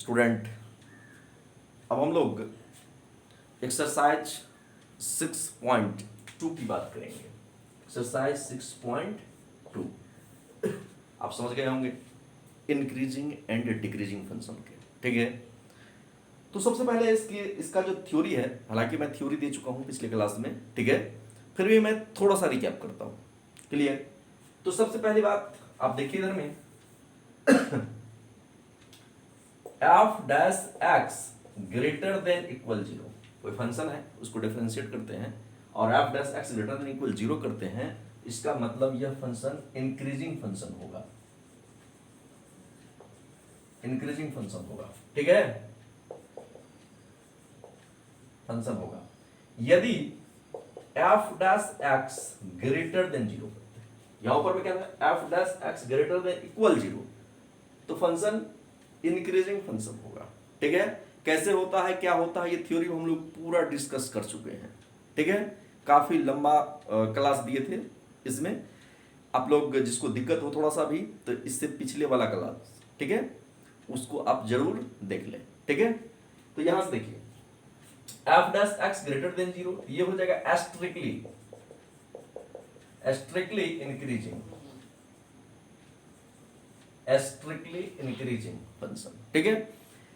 Student, अब हम लोग एक्सरसाइज 6.2 की बात करेंगे। एक्सरसाइज 6.2 आप समझ गए होंगे, इंक्रीजिंग एंड डिक्रीजिंग फंक्शन के, ठीक है। तो सबसे पहले इसका जो थ्योरी है, हालांकि मैं थ्योरी दे चुका हूं पिछले क्लास में, ठीक है, फिर भी मैं थोड़ा सा रिकैप करता हूं। क्लियर? तो सबसे पहली बात आप देखिए इधर में F dash x greater than equal zero, कोई फंक्शन है उसको डिफरेंशिएट करते हैं और F dash x greater than equal zero करते हैं, इसका मतलब यह फंक्शन इंक्रीजिंग फंक्शन होगा, इंक्रीजिंग फंक्शन होगा, ठीक है, फंक्शन होगा। यदि F dash x greater than zero करते हैं, यहां ऊपर में क्या है, F dash x greater than equal zero, तो फंक्शन इंक्रीजिंग फंक्शन होगा, ठीक है। कैसे होता है, क्या होता है, ये थ्योरी हम लोग पूरा डिस्कस कर चुके हैं, ठीक है। काफी लंबा क्लास दिए थे इसमें, आप लोग जिसको दिक्कत हो थोड़ा सा भी, तो इससे पिछले वाला क्लास, ठीक है, उसको आप जरूर देख लें, ठीक है। तो यहां से देखिए F dash x greater than zero, ये हो जाएगा strictly increasing, strictly increasing function, ठीक है।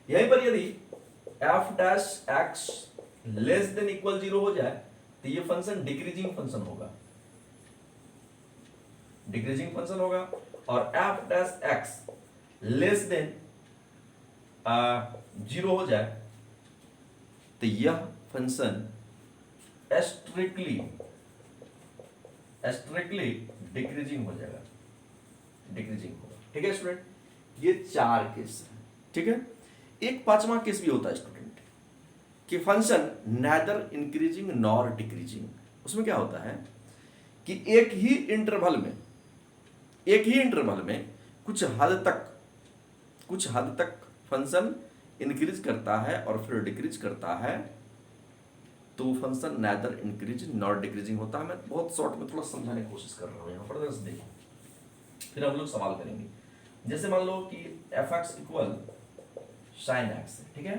यहीं पर यदि F dash x less than equal zero हो जाए तो ये फंक्शन डिक्रीजिंग फंक्शन होगा, डिक्रीजिंग फंक्शन होगा। और F dash x less than zero हो जाए तो यह फंक्शन स्ट्रिक्टली डिक्रीजिंग हो जाएगा, डिक्रीजिंग होगा, ठीक है स्टूडेंट। ये चार केस है, ठीक है। एक पांचवा केस भी होता है स्टूडेंट कि function neither increasing nor decreasing. उसमें क्या होता है कि एक ही इंटरवल में कुछ हद तक फंक्शन इंक्रीज करता है और फिर डिक्रीज करता है, तो function neither increasing nor decreasing होता है। मैं बहुत शॉर्ट में थोड़ा समझाने की कोशिश कर रहा हूं यहां पर, देखो फिर हम लोग सवाल करेंगे। जैसे मान लो कि F x equal sine x है, ठीक है,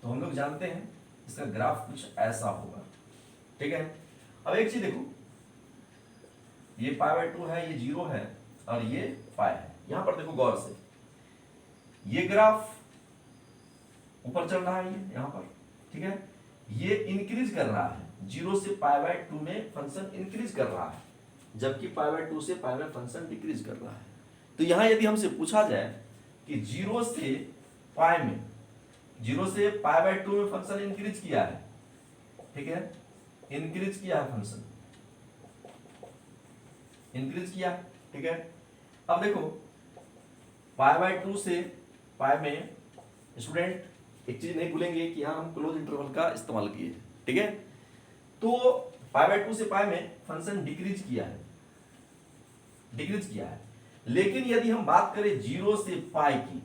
तो हम लोग जानते हैं इसका ग्राफ कुछ ऐसा होगा, ठीक है। अब एक चीज देखो, ये पाई बाय 2 है, ये जीरो है और ये पाई है। यहां पर देखो गौर से, ये ग्राफ ऊपर चल रहा है, ये यहां पर, ठीक है, ये इंक्रीज कर रहा है, जीरो से पाई बाय 2 में फंक्शन इंक्रीज कर रहा है, जबकि पाई बाय 2 से पाई में फंक्शन डिक्रीज कर रहा है। तो यहां यदि हमसे पूछा जाए कि जीरो से पाई बाय 2 में फंक्शन इंक्रीज किया है, ठीक है, इंक्रीज किया है फंक्शन, इंक्रीज किया, ठीक है। अब देखो पाई बाय 2 से पाई में स्टूडेंट एक चीज नहीं भूलेंगे कि यहां हम क्लोज इंटरवल का इस्तेमाल किए, ठीक है। तो पाई बाय 2 से पाई में फंक्शन डिक्रीज किया है, लेकिन यदि हम बात करें जीरो से पाई की,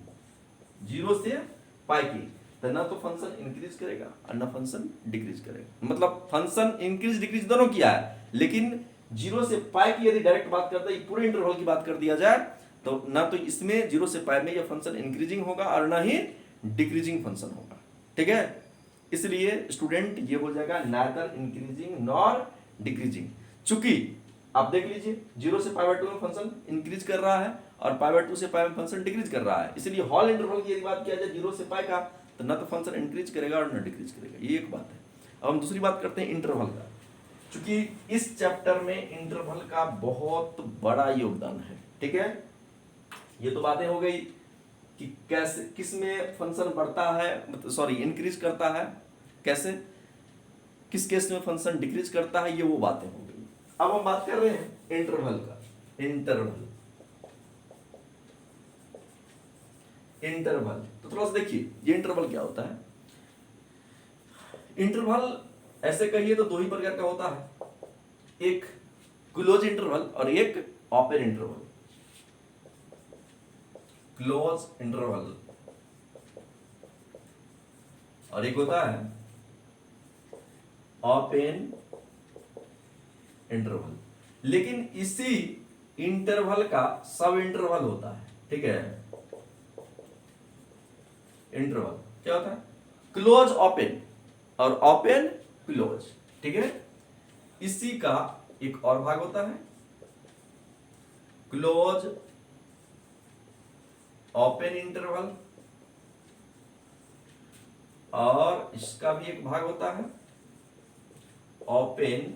तो ना तो फंक्शन इंक्रीज करेगा और ना फंक्शन डिक्रीज करेगा। मतलब फंक्शन इंक्रीज डिक्रीज दोनों किया है, लेकिन जीरो से पाई की यदि डायरेक्ट बात करते हैं, पूरे इंटरवल की बात कर दिया जाए, तो ना तो इसमें जीरो से पाई में यह फंक्शन इंक्रीजिंग होगा और ना ही डिक्रीजिंग फंक्शन होगा, ठीक है। इसलिए स्टूडेंट ये हो जाएगा नेदर इंक्रीजिंग नॉर डिक्रीजिंग। चूंकि आप देख लीजिए जीरो से पाई बाय 2 में फंक्शन इंक्रीज कर रहा है और पाई बाय 2 से पाई में फंक्शन डिक्रीज कर रहा है, इसलिए होल इंटरवल की यदि बात किया जाए जीरो से पाई का, तो ना तो फंक्शन इंक्रीज करेगा और ना डिक्रीज करेगा, ये एक बात है। अब हम दूसरी बात करते हैं इंटरवल का, क्योंकि इस चैप्टर में इंटरवल का बहुत बड़ा योगदान है, ठीक है। ये तो बातें हो गई कि कैसे किस में फंक्शन बढ़ता है, सॉरी इंक्रीज करता है, कैसे किस केस में फंक्शन डिक्रीज करता है, ये वो बातें हो गई। अब हम बात कर रहे हैं इंटरवल का। इंटरवल तो थोड़ा सा देखिए ये इंटरवल क्या होता है। इंटरवल ऐसे कहिए तो दो ही प्रकार का होता है, एक क्लोज इंटरवल और एक ओपन इंटरवल। क्लोज इंटरवल और एक होता है ओपन इंटरवल। लेकिन इसी इंटरवल का सब इंटरवल होता है, ठीक है। इंटरवल क्या होता है, क्लोज ओपन और ओपन क्लोज, ठीक है। इसी का एक और भाग होता है क्लोज ओपन इंटरवल, और इसका भी एक भाग होता है open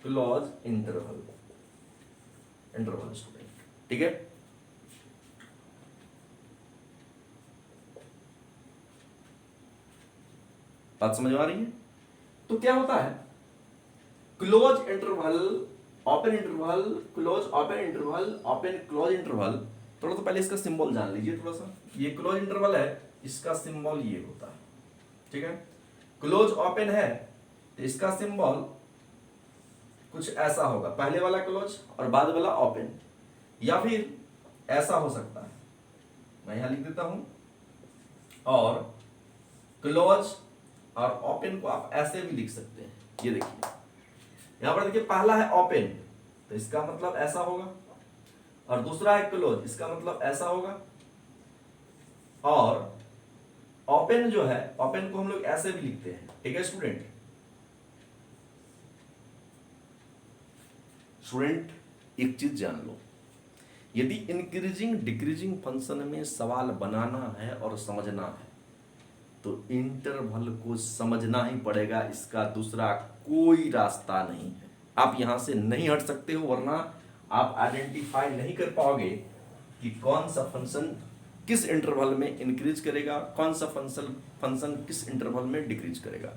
close interval, interval student, ठीक है। बात समझ में आ रही है? तो क्या होता है, close interval, open interval, close open interval, open close interval. थोड़ा सा पहले इसका सिंबल जान लीजिए थोड़ा सा। ये क्लोज इंटरवल है, इसका सिंबल ये होता है, ठीक है। क्लोज ओपन है तो इसका सिंबल कुछ ऐसा होगा, पहले वाला क्लोज और बाद वाला ओपन, या फिर ऐसा हो सकता है, मैं यहां लिख देता हूं। और क्लोज और ओपन को आप ऐसे भी लिख सकते हैं, ये देखिए यहां पर देखिए, पहला है ओपन तो इसका मतलब ऐसा होगा, और दूसरा है क्लोज, इसका मतलब ऐसा होगा। और ओपन जो है, ओपन को हम लोग ऐसे भी लिखते हैं, ठीक है स्टूडेंट। स्टूडेंट एक चीज जान लो, यदि इंक्रीजिंग डिक्रीजिंग फंक्शन में सवाल बनाना है और समझना है तो इंटरवल को समझना ही पड़ेगा, इसका दूसरा कोई रास्ता नहीं है। आप यहां से नहीं हट सकते हो, वरना आप आइडेंटिफाई नहीं कर पाओगे कि कौन सा फंक्शन किस इंटरवल में इंक्रीज करेगा, कौन सा फंक्शन किस इंटरवल में डिक्रीज करेगा।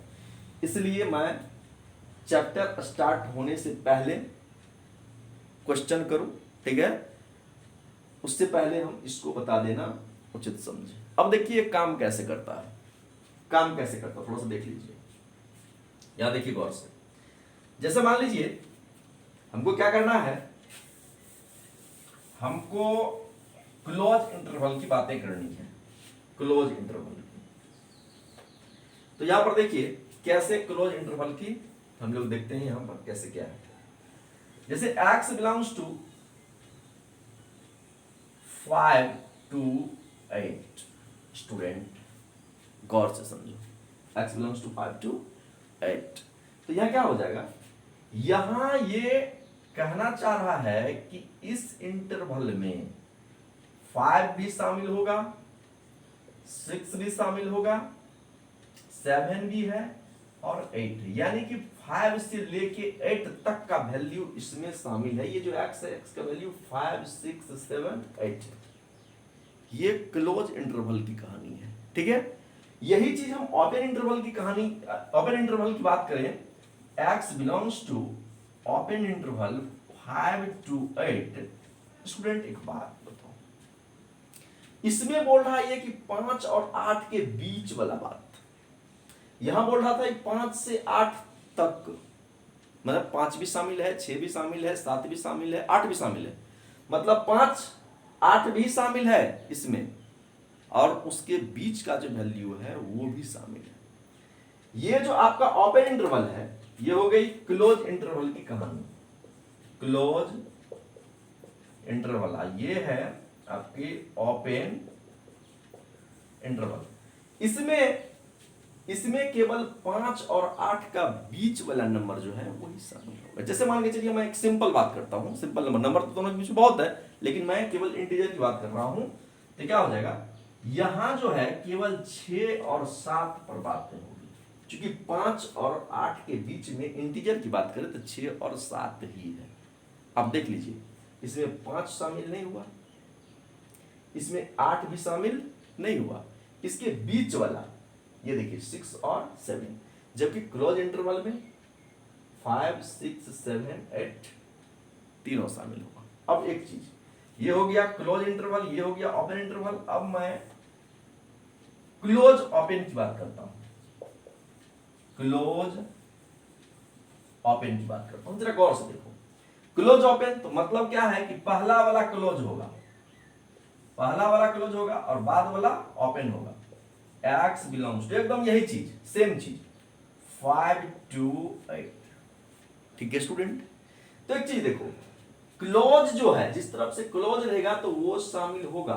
इसलिए मैं चैप्टर स्टार्ट होने से पहले क्वेश्चन करूं, ठीक है, उससे पहले हम इसको बता देना उचित समझे। अब देखिए काम कैसे करता है, काम कैसे करता है थोड़ा सा देख लीजिए, यहां देखिए गौर से। जैसे मान लीजिए हमको क्या करना है, हमको क्लोज इंटरवल की बातें करनी है, क्लोज इंटरवल की। तो यहां पर देखिए कैसे क्लोज इंटरवल की हम लोग देखते हैं, यहां पर कैसे क्या है। जैसे x belongs to 5 to 8, student गौर से समझो, x बिलोंग्स टू 5 to 8। तो यहां क्या हो जाएगा, यहां ये कहना चाह रहा है कि इस इंटरवल में 5 भी शामिल होगा, 6 भी शामिल होगा, 7 भी है और 8, यानी कि 5 से लेके 8 तक का वैल्यू इसमें शामिल है। ये जो x है, x का वैल्यू 5, 6, 7, 8 है। ये क्लोज इंटरवल की कहानी है, ठीक है। यही चीज हम ओपन इंटरवल की कहानी, ओपन इंटरवल की बात करें, x belongs to open interval 5 to 8। Student एक बात बताओ, इसमें बोल रहा है ये कि 5 और 8 के बीच वाला बात, यहां बोल रहा था 5 से 8 तक, मतलब 5 भी शामिल है, 6 भी शामिल है, 7 भी शामिल है, 8 भी शामिल है, मतलब 5, 8 भी शामिल है इसमें, और उसके बीच का जो वैल्यू है वो भी शामिल है। ये जो आपका ओपन इंटरवल है, ये हो गई क्लोज इंटरवल की कहानी। क्लोज इंटरवल ये है आपकी ओपन इंटरवल। इसमें केवल 5 और 8 का बीच वाला नंबर जो है वही शामिल होगा। जैसे मान के चलिए मैं एक सिंपल बात करता हूं, सिंपल नंबर तो दोनों के बीच में बहुत है, लेकिन मैं केवल इंटीजर की बात कर रहा हूं। तो क्या हो जाएगा, यहां जो है केवल 6 और 7 पर बात नहीं होगी, क्योंकि 5 और 8 के बीच में इंटीजर की बात करें तो 6 और 7 ही है। अब देख लीजिए, इसमें 5 शामिल नहीं हुआ, इसमें 8 भी शामिल नहीं हुआ, इसके बीच वाला ये देखिए 6 और 7, जबकि क्लोज इंटरवल में 5, 6, 7, 8 तीनों शामिल होगा। अब एक चीज, ये हो गया क्लोज इंटरवल, ये हो गया ओपन इंटरवल। अब मैं क्लोज ओपन की बात करता हूं, क्लोज ओपन की बात करता हूं, जरा गौर से देखो। क्लोज ओपन तो मतलब क्या है कि पहला वाला क्लोज होगा, पहला वाला क्लोज होगा और बाद वाला ओपन होगा। x बिलोंग्स टू, एकदम यही चीज, सेम चीज, 5 to 8, ठीक है स्टूडेंट। तो एक चीज देखो, क्लोज जो है, जिस तरफ से क्लोज रहेगा तो वो शामिल होगा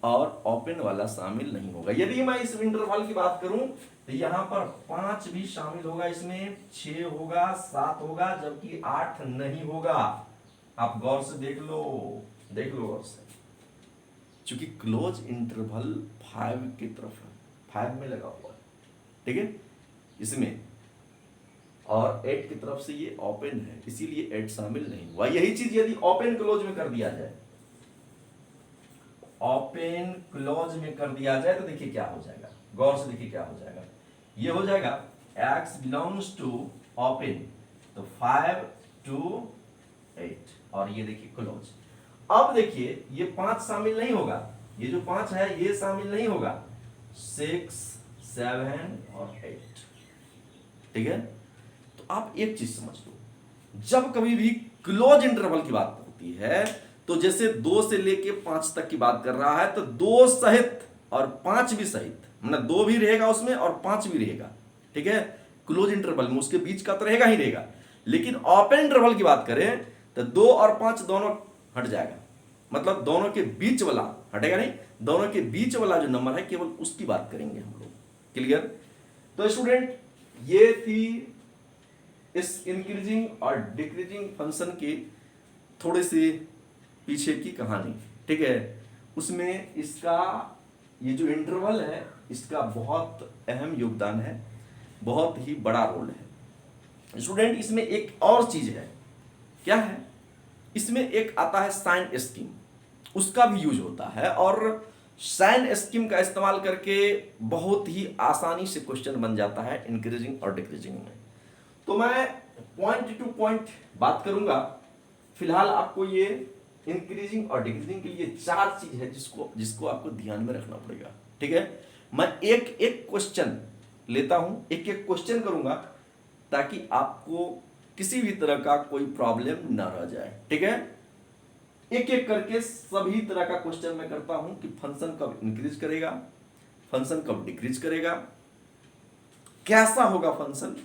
और ओपन वाला शामिल नहीं होगा। यदि मैं इस इंटरवल की बात करूं तो यहां पर 5 भी शामिल होगा, इसमें 6 होगा, 7 होगा, जबकि 8 नहीं होगा। आप गौर से देख लो गौर से, क्योंकि क्लोज इंटरवल 5 की तरफ है, 5 में लगा हुआ है, ठीक है इसमें, और 8 की तरफ से ये ओपन है, इसीलिए 8 शामिल नहीं हुआ। यही चीज यदि ओपन क्लोज में कर दिया जाए, ओपन क्लोज में कर दिया जाए तो देखिए क्या हो जाएगा, गौर से देखिए क्या हो जाएगा। ये हो जाएगा x बिलोंग्स टू ओपन, तो 5 to 8, और ये देखिए क्लोज। अब देखिए ये 5 शामिल नहीं होगा, ये जो 5 है ये शामिल नहीं होगा, 6, 7 और 8, ठीक है। तो आप एक चीज समझ लो, जब कभी भी क्लोज इंटरवल की बात होती है तो जैसे 2 से लेके 5 तक की बात कर रहा है, तो 2 सहित और 5 भी सहित, मतलब 2 भी रहेगा उसमें और 5 भी रहेगा, ठीक है। क्लोज इंटरवल में उसके बीच का तो रहेगा ही रहेगा, लेकिन ओपन इंटरवल की बात करें तो 2 और 5 दोनों हट जाएगा, मतलब दोनों के बीच वाला हटेगा नहीं, दोनों के बीच वाला जो नंबर है केवल उसकी बात करेंगे हम लोग। क्लियर? तो स्टूडेंट ये थी इस इंक्रीजिंग और डिक्रीजिंग फंक्शन की थोड़ी सी पीछे की कहानी, ठीक है। उसमें इसका ये जो इंटरवल है इसका बहुत अहम योगदान है, बहुत ही बड़ा रोल है। स्टूडेंट इसमें एक और चीज है, क्या है, इसमें एक आता है साइन स्कीम, उसका भी यूज होता है, और साइन स्कीम का इस्तेमाल करके बहुत ही आसानी से क्वेश्चन बन जाता है इंक्रीजिंग और डिक्रीजिंग में। तो मैं पॉइंट टू पॉइंट बात करूंगा। फिलहाल आपको ये इंक्रीजिंग और डिक्रीजिंग के लिए 4 चीज है जिसको आपको ध्यान में रखना पड़ेगा, ठीक है। मैं एक एक क्वेश्चन लेता हूं, एक एक क्वेश्चन करूंगा ताकि आपको किसी भी तरह का कोई प्रॉब्लम ना रह जाए, ठीक है। एक एक करके सभी तरह का क्वेश्चन मैं करता हूं कि फंक्शन कब इंक्रीज करेगा, फंक्शन कब डिक्रीज करेगा, कैसा होगा फंक्शन,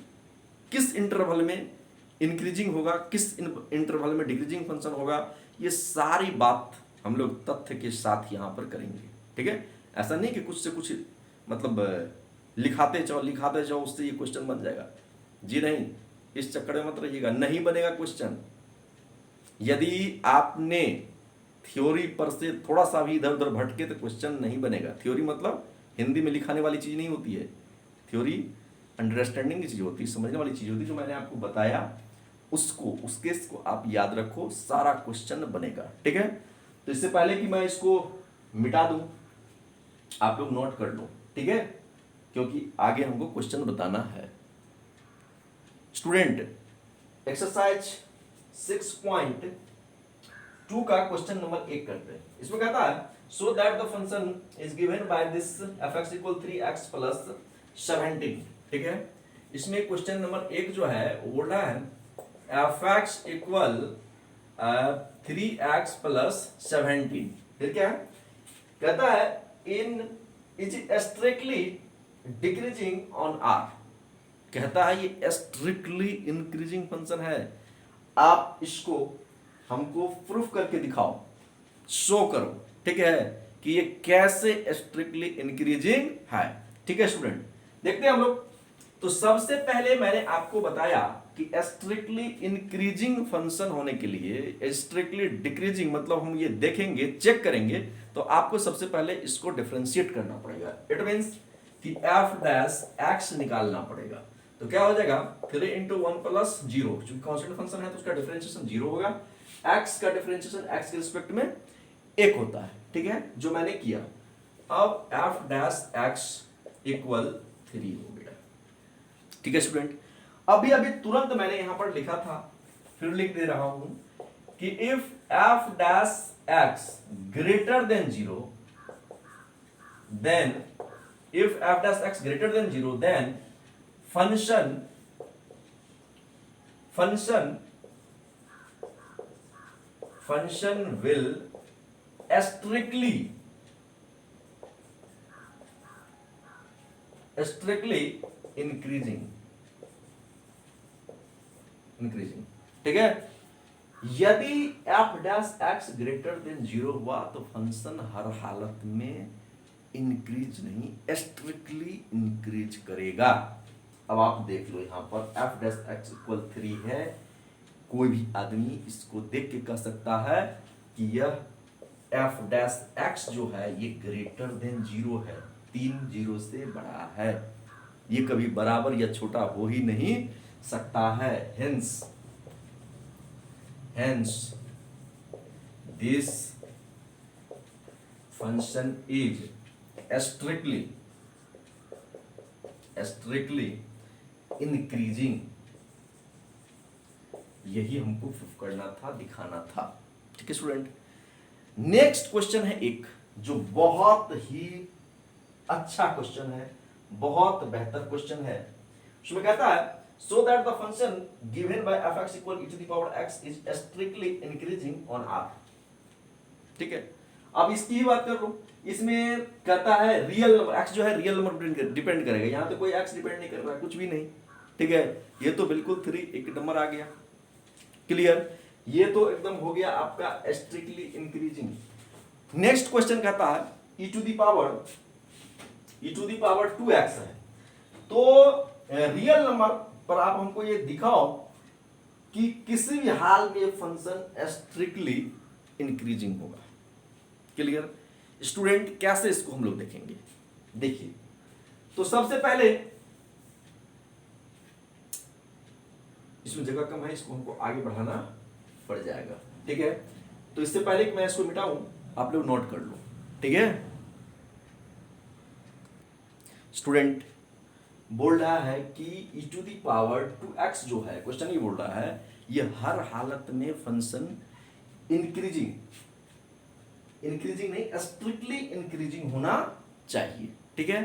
किस इंटरवल में इंक्रीजिंग होगा, किस इंटरवल में डिक्रीजिंग फंक्शन होगा, ये सारी बात हम लोग तथ्य के साथ यहां पर करेंगे, ठीक है। ऐसा नहीं कि कुछ से कुछ मतलब लिखाते जाओ उससे ये क्वेश्चन बन जाएगा, जी नहीं, इस चक्कर में मत रहिएगा, नहीं बनेगा क्वेश्चन। यदि आपने थ्योरी पर से थोड़ा सा भी इधर उधर भटके तो क्वेश्चन नहीं बनेगा। थ्योरी मतलब हिंदी में लिखाने वाली चीज नहीं होती है, थ्योरी अंडरस्टैंडिंग की चीज होती है, समझने वाली चीज होती है। जो मैंने आपको बताया उस केस को आप याद रखो, सारा क्वेश्चन बनेगा, ठीक है। तो इससे पहले कि मैं इसको मिटा दूं, आप लोग नोट कर लो, ठीक है, क्योंकि आगे हमको क्वेश्चन बताना है। स्टूडेंट एक्सरसाइज 6.2 का क्वेश्चन नंबर 1 करते हैं। इसमें कहता है so that the function is given by this fx = 3x + 17, ठीक है। इसमें क्वेश्चन नंबर 1 जो है वो बोल रहा है fx = 3x + 17, फिर क्या है, कहता है in is strictly decreasing on r, कहता है ये स्ट्रिक्टली इंक्रीजिंग फंक्शन है। आप इसको हमको प्रूफ करके दिखाओ, शो करो, ठीक है, कि ये कैसे स्ट्रिक्टली इंक्रीजिंग है, ठीक है स्टूडेंट। देखते हैं हम लोग। तो सबसे पहले मैंने आपको बताया कि स्ट्रिक्टली इंक्रीजिंग फंक्शन होने के लिए स्ट्रिक्टली डिक्रीजिंग मतलब हम ये देखेंगे, चेक करेंगे, तो आपको सबसे पहले इसको डिफरेंशिएट करना पड़ेगा। इट मींस कि f' निकालना पड़ेगा। तो क्या हो जाएगा 3 × 1 + 0, जो कांस्टेंट फंक्शन है तो उसका डिफरेंशिएशन 0 होगा। x का डिफरेंशिएशन x के रिस्पेक्ट में 1 होता है, ठीक है, जो मैंने किया। अब f' = 3 हो गया, ठीक है स्टूडेंट। अभी तुरंत मैंने यहां पर लिखा था, फिर लिख दे रहा हूं कि if f' greater than 0, then if f' greater than 0, then function will strictly increasing, ठीक है। यदि F dash x greater than 0 हुआ तो फंक्शन हर हालत में इंक्रीज नहीं स्ट्रिक्टली इंक्रीज करेगा। अब आप देख लो यहां पर एफ डैश एक्स इक्वल 3 है, कोई भी आदमी इसको देख के कह सकता है कि यह एफ डैश एक्स जो है ये ग्रेटर देन 0 है, 3 0 से बड़ा है, ये कभी बराबर या छोटा हो ही नहीं सकता है। Hence this function is strictly increasing, यही हमको प्रूफ करना था, दिखाना था। ठीक है स्टूडेंट, नेक्स्ट क्वेश्चन है एक जो बहुत ही अच्छा क्वेश्चन है, बहुत बेहतर क्वेश्चन है। उसमें कहता है so that the function given by fx equal e to the power x is strictly increasing on r। ठीक है, अब इसकी ही बात कर लो। इसमें कहता है रियल नंबर x जो है रियल नंबर डिपेंड करेगा, यहां तो कोई x डिपेंड नहीं कर रहा है, कुछ भी नहीं। ठीक है, ये तो बिल्कुल 3 एक नंबर आ गया, क्लियर, ये तो एकदम हो गया आपका स्ट्रिक्टली इंक्रीजिंग। नेक्स्ट क्वेश्चन कहता है e to the power 2x है, तो रियल नंबर पर आप हमको ये दिखाओ कि किसी भी हाल में फंक्शन स्ट्रिक्टली इंक्रीजिंग होगा। क्लियर स्टूडेंट, कैसे इसको हम लोग देखेंगे? देखिए, तो सबसे पहले इसमें जगह कम है, इसको हमको आगे बढ़ाना पड़ जाएगा। ठीक है, तो इससे पहले कि मैं इसको मिटाऊं आप लोग नोट कर लो। ठीक है स्टूडेंट, बोल रहा है कि e to the power 2x जो है, क्वेश्चन ये बोल रहा है ये हर हालत में फंक्शन इंक्रीजिंग नहीं स्ट्रिक्टली इंक्रीजिंग होना चाहिए। ठीक है,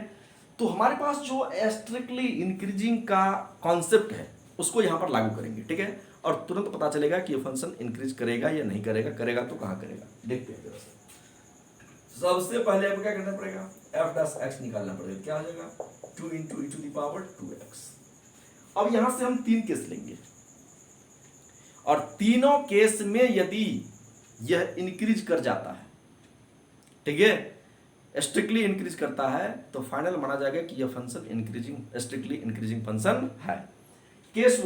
तो हमारे पास जो स्ट्रिक्टली इंक्रीजिंग का कॉन्सेप्ट है उसको यहां पर लागू करेंगे। ठीक है, और तुरंत पता चलेगा कि ये फंक्शन इंक्रीज करेगा या नहीं करेगा, करेगा तो कहां करेगा, देखते हैं जरा सा। सबसे पहले आपको क्या करना पड़ेगा, एफ डैश एक्स निकालना पड़ेगा, क्या आ जाएगा 2 into e to the power 2x। अब यहां से हम 3 केस लेंगे और तीनों केस में यदि यह इंक्रीज कर जाता है, ठीक है, स्ट्रिक्टली इंक्रीज करता है, तो फाइनल माना जाएगा कि यह फंक्शन स्ट्रिक्टली इंक्रीजिंग फंक्शन है। Case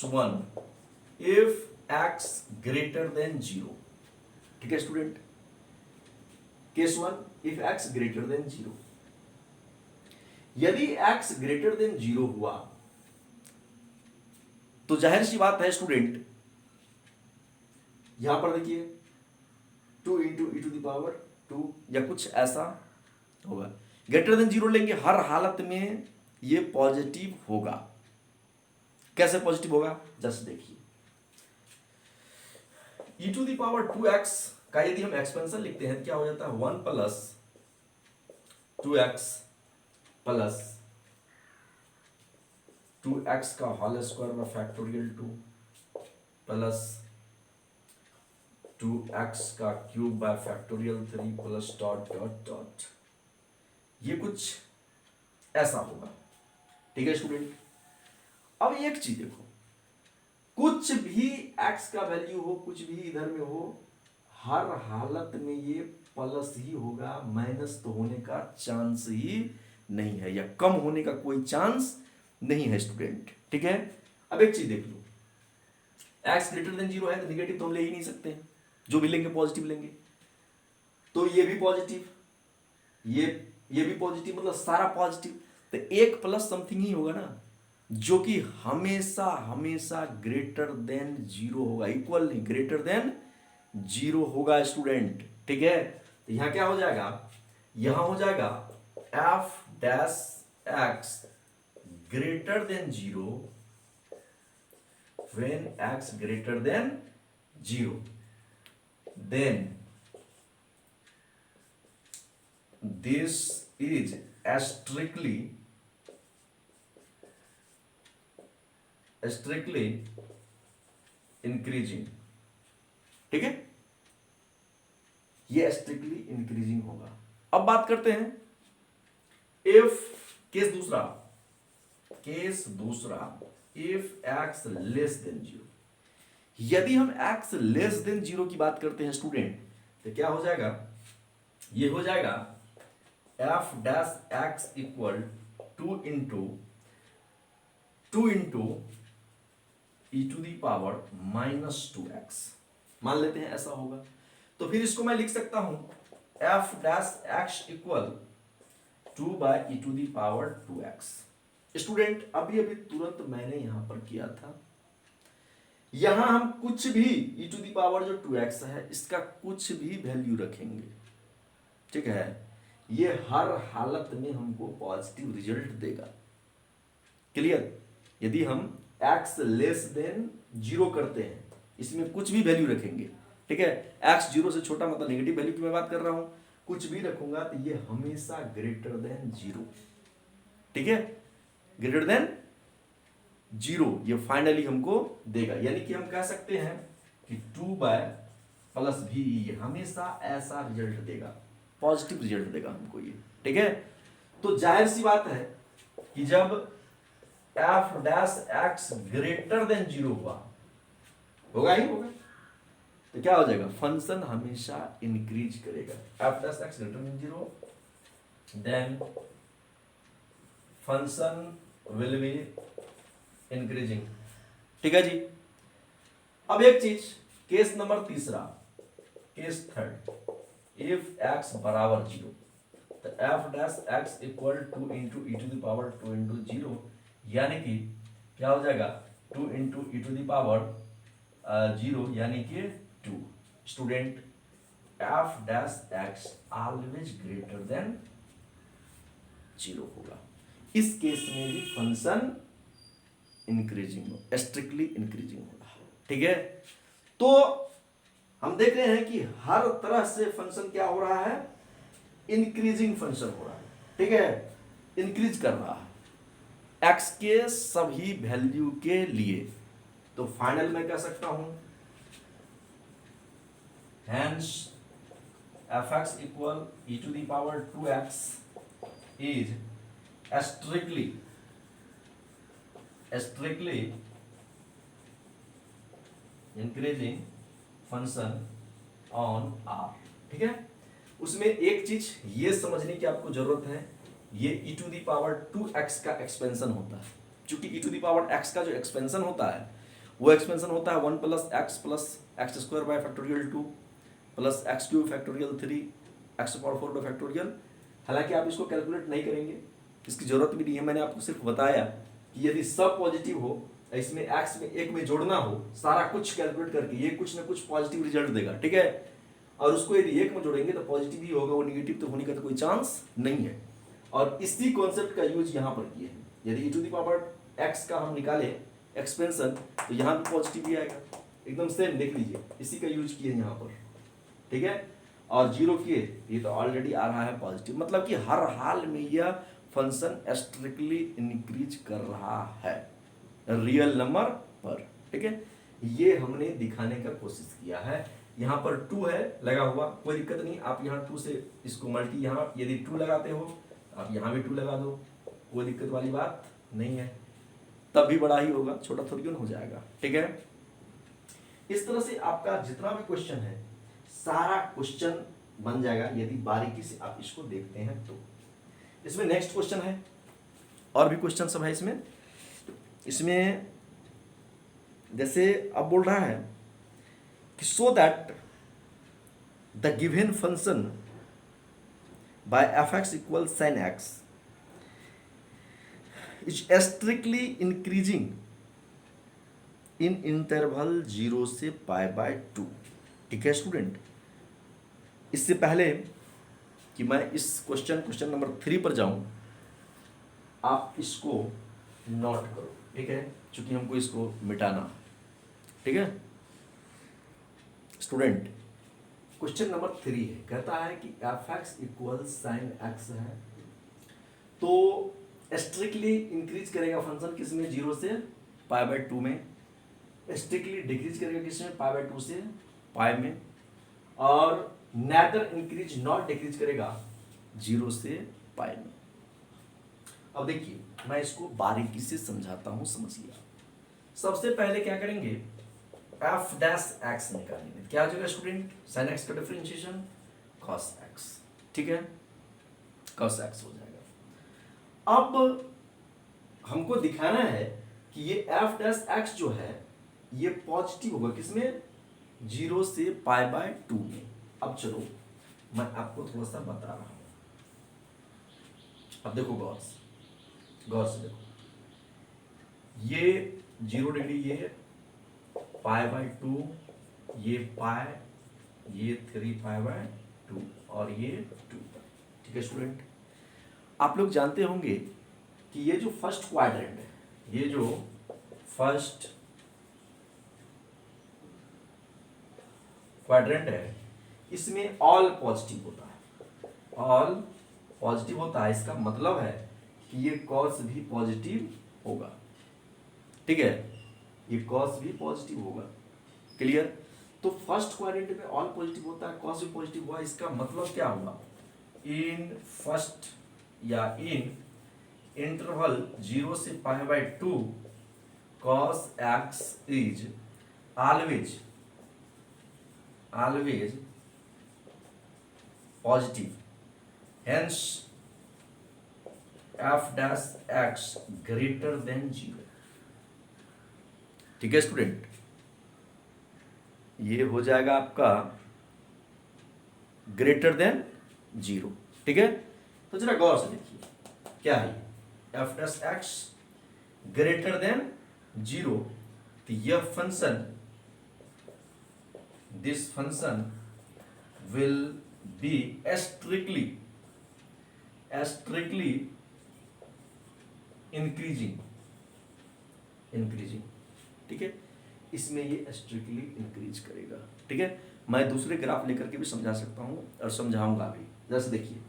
one if x greater than 0। ठीक है student, case 1 if x greater than 0, यदि x ग्रेटर देन 0 हुआ तो जाहिर सी बात है स्टूडेंट, यहां पर देखिए 2 into e to the power 2 या कुछ ऐसा होगा। ग्रेटर देन 0 लेंगे, हर हालत में ये पॉजिटिव होगा। कैसे पॉजिटिव होगा, जस्ट देखिए, e to the power 2x का यदि हम एक्सपेंशन लिखते हैं तो क्या हो जाता है 1 प्लस 2x प्लस 2x का होल स्क्वायर में फैक्टोरियल 2 प्लस 2x का cube by factorial 3 plus dot dot dot, ये कुछ ऐसा होगा। ठीक है स्टूडेंट, अब एक चीज देखो, कुछ भी x का वैल्यू हो, कुछ भी इधर में हो, हर हालत में ये प्लस ही होगा, माइनस तो होने का चांस ही नहीं है, या कम होने का कोई चांस नहीं है स्टूडेंट। ठीक है, अब एक चीज देख लो, x ग्रेटर देन 0 है तो निगेटिव तो हम ले ही नहीं सकते, जो भी लेंगे पॉजिटिव लेंगे, तो ये भी पॉजिटिव, ये भी पॉजिटिव, मतलब सारा पॉजिटिव, तो एक प्लस समथिंग ही होगा ना, जो कि हमेशा हमेशा ग्रेटर देन 0 होगा, इक्वल नहीं, ग्रेटर देन 0 होगा स्टूडेंट। ठीक है, तो यहां क्या हो जाएगा, यहां हो जाएगा f dash x greater than 0 when x greater than 0, then this is strictly increasing. ठीक है, ये स्ट्रिक्टली इंक्रीजिंग होगा। अब बात करते हैं इफ केस दूसरा if x less than zero, यदि हम एक्स लेस देन जीरो की बात करते हैं स्टूडेंट, तो क्या हो जाएगा, ये हो जाएगा f dash x equal to into e to the power -2x, मान लेते हैं ऐसा होगा। तो फिर इसको मैं लिख सकता हूं F dash x equal 2/e⁻²x। Student अभी अभी तुरंत मैंने यहां पर किया था, यहां हम कुछ भी e⁻, जो 2x है, इसका कुछ भी वैल्यू रखेंगे, ठीक है, ये हर हालत में हमको पॉजिटिव रिजल्ट देगा। क्लियर? यदि हम x लेस देन जीरो करते हैं, इसमें कुछ भी वैल्यू रखेंगे, ठीक है, x जीरो से छोटा मतलब नेगेटिव वैल्यू की मैं बात कर रहा हूं, कुछ भी रखूंगा तो ये हमेशा ग्रेटर देन जीरो, ठीक है, ग्रेटर देन जीरो ये फाइनली हमको देगा। यानी कि हम कह सकते हैं कि 2/+v ये हमेशा ऐसा रिजल्ट देगा, पॉजिटिव रिजल्ट देगा हमको ये, ठीक है। तो जाहिर सी बात है कि जब F dash x greater than zero होगा ही होगा, तो क्या हो जाएगा, फंक्शन हमेशा इंक्रीज करेगा। F dash x greater than zero, then function will be increasing, ठीक है जी। अब एक चीज, केस नंबर तीसरा, केस थर्ड, इफ एक्स बराबर जीरो, तो f dash x equal to into e to the power 2 into zero, यानी कि क्या हो जाएगा 2 into e to the power zero यानी कि 2। Student f dash x always greater than zero होगा, इस केस में भी फंक्शन इंक्रीजिंग हो, स्ट्रिक्टली इंक्रीजिंग होगा, ठीक है। तो हम देख रहे हैं कि हर तरह से फंक्शन क्या हो रहा है, इंक्रीजिंग फंक्शन हो रहा है, ठीक है, इंक्रीज कर रहा है x के सभी वैल्यू के लिए। तो फाइनल में कह सकता हूं hence fx equal e to the power 2x is strictly increasing function on r, ठीक है। उसमें एक चीज ये समझने की आपको जरूरत है, ये e to the power 2x का एक्सपेंशन होता है, क्योंकि e to the power x का जो एक्सपेंशन होता है वो एक्सपेंशन होता है 1 + x + 2 प्लस x³ 3 x⁴ हालांकि आप इसको कैलकुलेट नहीं करेंगे, इसकी जरूरत भी नहीं है, मैंने आपको सिर्फ बताया कि यदि सब पॉजिटिव हो, इसमें x में एक में जोड़ना हो, सारा कुछ कैलकुलेट करके ये कुछ ना कुछ पॉजिटिव रिजल्ट देगा, ठीक है। और उसको यदि एक में जोड़ेंगे तो पॉजिटिव ही होगा, वो निगेटिव तो होने का तो कोई चांस नहीं है। और इसी कॉन्सेप्ट का यूज यहाँ पर किए हैं, यदि e to the power x का हम निकाले एक्सपेंशन, तो यहाँ भी पॉजिटिव ही आएगा, एकदम सेम देख लीजिए, इसी का यूज किए यहाँ पर, ठीक है। और जीरो किए, ये तो ऑलरेडी आ रहा है पॉजिटिव, मतलब कि हर हाल में यह फंक्शन स्ट्रिक्टली इंक्रीज कर रहा है रियल नंबर पर, ठीक है। ये हमने दिखाने का कोशिश किया है। यहाँ पर 2 है लगा हुआ, कोई दिक्कत नहीं, आप यहाँ 2 से इसको मल्टी, यहाँ यदि 2 लगाते हो आप यहाँ भी 2 लगा दो, कोई दिक्कत वाली बात नहीं है, तब भी बड़ा ही होगा, छोटा थोड़ी हो जाएगा, ठीक है। इस तरह से आपका जितना भी क्वेश्चन है सारा क्वेश्चन बन जाएगा यदि बारीकी से आप इसको देखते हैं तो। इसमें नेक्स्ट क्वेश्चन है, और भी क्वेश्चन सब है इसमें जैसे अब बोल रहा है कि so that the given function by fx equal sin x is strictly increasing in interval 0 से π/2, ठीक है स्टूडेंट। इससे पहले कि मैं इस क्वेश्चन नंबर 3 पर जाऊं, आप इसको नोट करो, ठीक है, क्योंकि हमको इसको मिटाना, ठीक है स्टूडेंट। क्वेश्चन नंबर 3 है, कहता है कि fx इक्वल sin x है, तो स्ट्रिक्टली इंक्रीज करेगा फंक्शन किसमें, 0 से π/2 में, स्ट्रिक्टली डिक्रीज करेगा किसमें, π/2 से π में, और नेदर इंक्रीज नॉट डिक्रीज करेगा 0 से π में। अब देखिए मैं इसको बारीकी से समझाता हूं, समझिए। सबसे पहले क्या करेंगे, एफ डैश एक्स निकालेंगे। क्या हो जाएगा स्टूडेंट, साइन एक्स का डिफरेंशिएशन कॉस एक्स, ठीक है, कॉस एक्स हो जाएगा। अब हमको दिखाना है कि ये एफ डैश एक्स जो है ये पॉजिटिव होगा किसमें, 0 से π/2 में। अब चलो मैं आपको थोड़ा सा बता रहा हूं, अब देखो गौर से देखो, ये 0 डिग्री, ये π/2, ये पाई, ये 3π/2 और ये 2, ठीक है स्टूडेंट। आप लोग जानते होंगे कि ये जो फर्स्ट क्वाड्रेंट है, ये जो फर्स्ट क्वाड्रेंट है, इसमें ऑल पॉजिटिव होता है, ऑल पॉजिटिव होता है। इसका मतलब है कि ये कॉस भी पॉजिटिव होगा, ठीक है, ये कॉस भी पॉजिटिव होगा, क्लियर। तो फर्स्ट क्वाड्रेंट में ऑल पॉजिटिव होता है, कॉस भी पॉजिटिव हुआ, इसका मतलब क्या हुआ, इन फर्स्ट या इन इंटरवल 0 से π/2 cos x is always positive, hence f dash x greater than 0, ठीक है स्टूडेंट। ये हो जाएगा आपका ग्रेटर देन 0, ठीक है। तो जरा गौर से देखिए क्या है, F dash x greater than 0, तो यह function, this function will B strictly increasing, ठीक है, इसमें ये स्ट्रिक्टली इंक्रीज करेगा, ठीक है। मैं दूसरे ग्राफ लेकर के भी समझा सकता हूं और समझाऊंगा भी। जैसे देखिए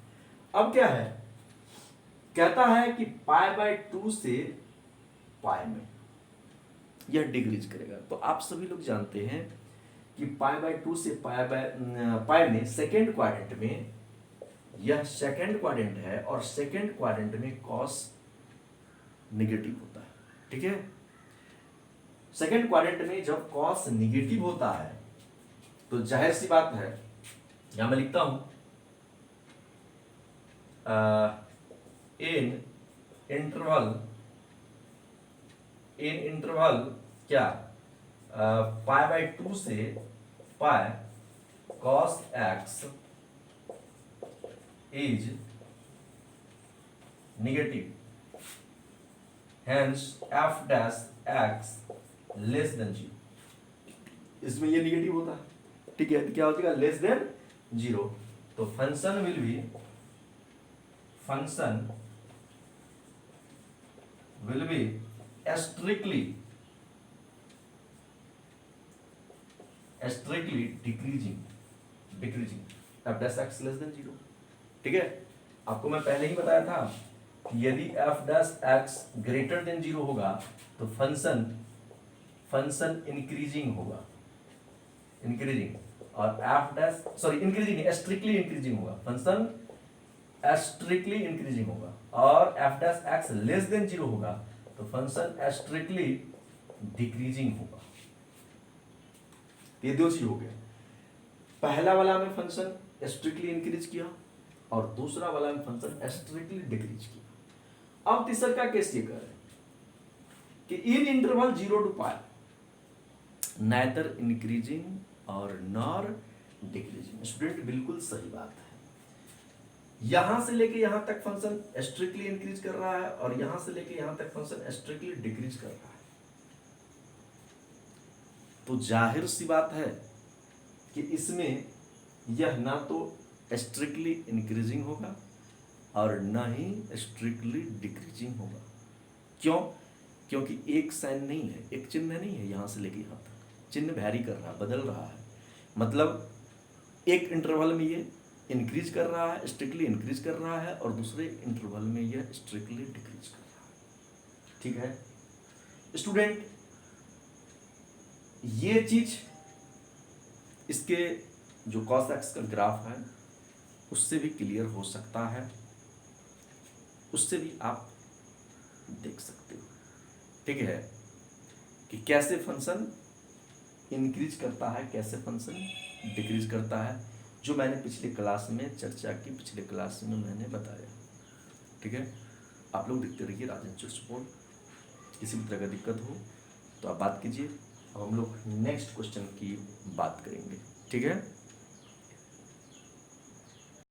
अब क्या है, कहता है कि π/2 से पाई में यह डिक्रीज करेगा। तो आप सभी लोग जानते हैं कि π/2 से पाई में सेकेंड क्वाड्रेंट में, यह सेकेंड क्वाड्रेंट है और सेकेंड क्वाड्रेंट में कॉस निगेटिव होता है, ठीक है। सेकेंड क्वाड्रेंट में जब कॉस निगेटिव होता है तो जाहिर सी बात है, यहां मैं लिखता हूं इन इंटरवल क्या, π/2 से पाई cos x is negative, hence f dash x less than 0, इसमें ये नेगेटिव होता है, ठीक है। तो क्या हो जाएगा, लेस देन 0। तो function will B strictly decreasing F dash x less than 0, ठीक है। आपको मैं पहले ही बताया था कि यदि F dash x greater than 0 होगा तो फंक्शन इंक्रीजिंग होगा, और F dash increasing strictly increasing होगा, फंक्शन स्ट्रिक्टली इंक्रीजिंग होगा, और F dash x less than 0 होगा तो फंक्शन स्ट्रिक्टली डिक्रीजिंग होगा। ये दो चीज हो गया, पहला वाला में फंक्शन स्ट्रिक्टली इंक्रीज किया और दूसरा वाला में फंक्शन स्ट्रिक्टली डिक्रीज किया। अब तीसरा का केस ये कर रहे हैं कि इन interval 0 to pi neither increasing और नॉर डिक्रीजिंग। स्टूडेंट बिल्कुल सही बात है, यहां से लेके यहां तक फंक्शन स्ट्रिक्टली इंक्रीज कर रहा है और यहां से लेके यहां तक फंक्शन स्ट्रिक्टली डिक्रीज कर रहा है। तो जाहिर सी बात है कि इसमें यह ना तो स्ट्रिक्टली इंक्रीजिंग होगा और ना ही स्ट्रिक्टली डिक्रीजिंग होगा। क्यों? क्योंकि एक साइन नहीं है, एक चिन्ह नहीं है, यहां से लेके यहां तक चिन्ह वैरी कर रहा है, बदल रहा है। मतलब एक इंटरवल में ये इंक्रीज कर रहा है, स्ट्रिक्टली इंक्रीज कर रहा है, और दूसरे इंटरवल में यह स्ट्रिक्टली डिक्रीज कर रहा है, ठीक है स्टूडेंट। ये चीज इसके जो cos x का ग्राफ है उससे भी क्लियर हो सकता है, उससे भी आप देख सकते हो, ठीक है कि कैसे फंक्शन इंक्रीज करता है, कैसे फंक्शन डिक्रीज करता है, जो मैंने पिछले क्लास में चर्चा की, पिछले क्लास में मैंने बताया। ठीक है, आप लोग देखते रहिए राजन चुटपुट। किसी भी तरह का दिक्कत हो तो आप बात कीजिए। अब हम लोग नेक्स्ट क्वेश्चन की बात करेंगे। ठीक है।